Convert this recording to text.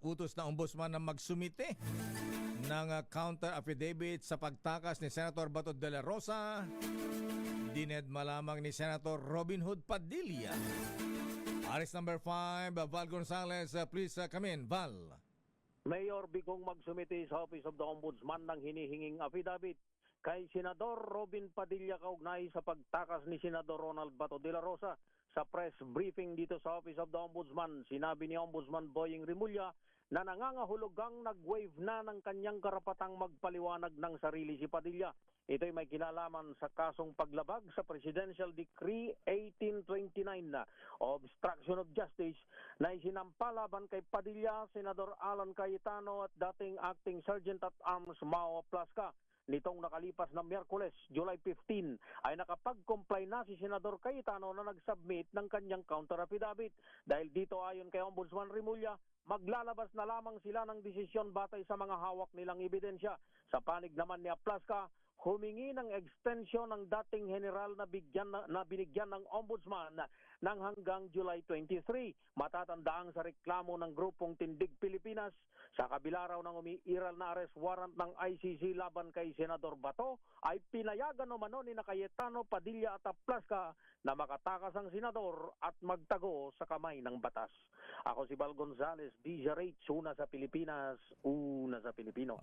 utos na ombudsman na magsumite ng counter affidavit sa pagtakas ni Senator Bato de la Rosa. Dinedma lamang ni Senator Robin Hood Padilla. Aris number 5, Val Gonzales, please come in. Val. Mayor Bicong magsumite sa Office of the Ombudsman ng hinihinging affidavit kay Senador Robin Padilla kaugnay sa pagtakas ni Senador Ronald Bato de la Rosa. Sa press briefing dito sa Office of the Ombudsman, sinabi ni Ombudsman Boying Rimulya na nangangahulugang nag-waive na ng kanyang karapatang magpaliwanag ng sarili si Padilla. Ito'y may kinalaman sa kasong paglabag sa Presidential Decree 1829 na obstruction of justice na isinampa laban kay Padilla, Senador Alan Cayetano at dating Acting Sergeant at Arms Mao Plasca. Nitong nakalipas na Miyerkules, July 15, ay nakapag-comply na si Senador Cayetano na nag-submit ng kanyang counter affidavit. Dahil dito ayon kay Ombudsman Rimulya, maglalabas na lamang sila ng desisyon batay sa mga hawak nilang ebidensya. Sa panig naman ni Plasca, humingi ng extension ng dating general na binigyan ng ombudsman ng hanggang July 23. Matatandaan sa reklamo ng grupong Tindig Pilipinas sa kabila raw ng umiiral na arrest warrant ng ICC laban kay Senador Bato ay pinayagan umano ni Cayetano, Padilla at Plasca na makatakas ang senador at magtago sa kamay ng batas. Ako si Val Gonzales, DJ Rate, una sa Pilipinas, una sa Pilipino.